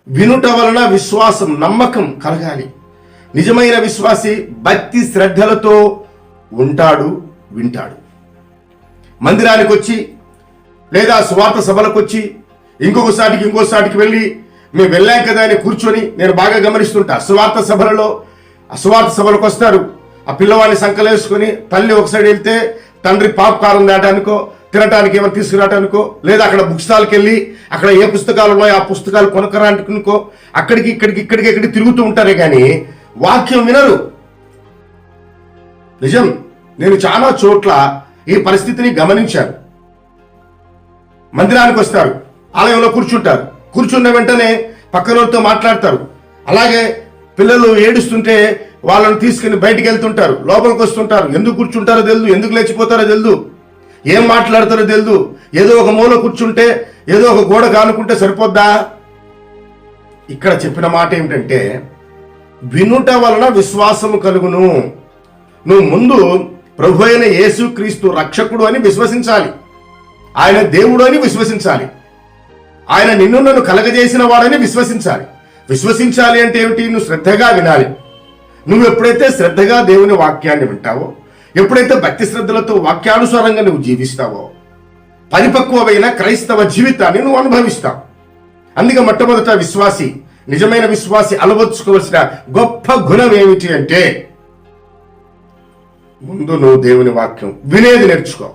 వినుట వలన విశ్వాసం, నమ్మకం కలగాలి. నిజమైన విశ్వాసి భక్తి శ్రద్ధలతో ఉంటాడు, వింటాడు. మందిరానికి వచ్చి లేదా సువార్త సభలకు వచ్చి ఇంకోసాటికి వెళ్ళి మేము వెళ్ళాం కదా అని కూర్చొని నేను బాగా గమనిస్తుంటా. సువార్త సభలకు వస్తారు. ఆ పిల్లవాడిని సంకలేసుకొని తల్లి ఒకసారి వెళ్తే తండ్రి పాపకారం దాటానికో తినటానికి ఏమైనా తీసుకురావటానికో లేదా అక్కడ బుక్ స్టాల్కి వెళ్ళి అక్కడ ఏ పుస్తకాలు ఉన్నాయో ఆ పుస్తకాలు కొనకరానికో ఇక్కడికి తిరుగుతూ ఉంటారే కానీ వాక్యం వినరు. నిజం, నేను చాలా చోట్ల ఈ పరిస్థితిని గమనించాను. మందిరానికి వస్తారు, ఆలయంలో కూర్చుంటారు, కూర్చున్న వెంటనే పక్కనతో మాట్లాడతారు. అలాగే పిల్లలు ఏడుస్తుంటే వాళ్ళని తీసుకుని బయటికి వెళ్తుంటారు, లోపలికి వస్తుంటారు. ఎందుకు కూర్చుంటారో తెలియదు, ఎందుకు లేచిపోతారో తెలియదు, ఏం మాట్లాడతారో తెలియదు. ఏదో ఒక మూల కూర్చుంటే ఏదో ఒక గోడ కానుకుంటే సరిపోద్దా? ఇక్కడ చెప్పిన మాట ఏమిటంటే వినుట వలన విశ్వాసము కలుగును. నువ్వు ముందు ప్రభు అయిన యేసుక్రీస్తు రక్షకుడు అని విశ్వసించాలి, ఆయన దేవుడు అని విశ్వసించాలి, ఆయన నిన్ను నన్ను కలగజేసిన వాడని విశ్వసించాలి. విశ్వసించాలి అంటే ఏమిటి? నువ్వు శ్రద్ధగా వినాలి. నువ్వు ఎప్పుడైతే శ్రద్ధగా దేవుని వాక్యాన్ని వింటావో, ఎప్పుడైతే భక్తి శ్రద్ధలతో వాక్యానుసారంగా నువ్వు జీవిస్తావో, పరిపక్వమైన క్రైస్తవ జీవితాన్ని నువ్వు అనుభవిస్తావు. అందుకే మొట్టమొదట విశ్వాసి, నిజమైన విశ్వాసి అలవర్చుకోవాల్సిన గొప్ప గుణం ఏమిటి అంటే ముందు నువ్వు దేవుని వాక్యం వినేది నేర్చుకో.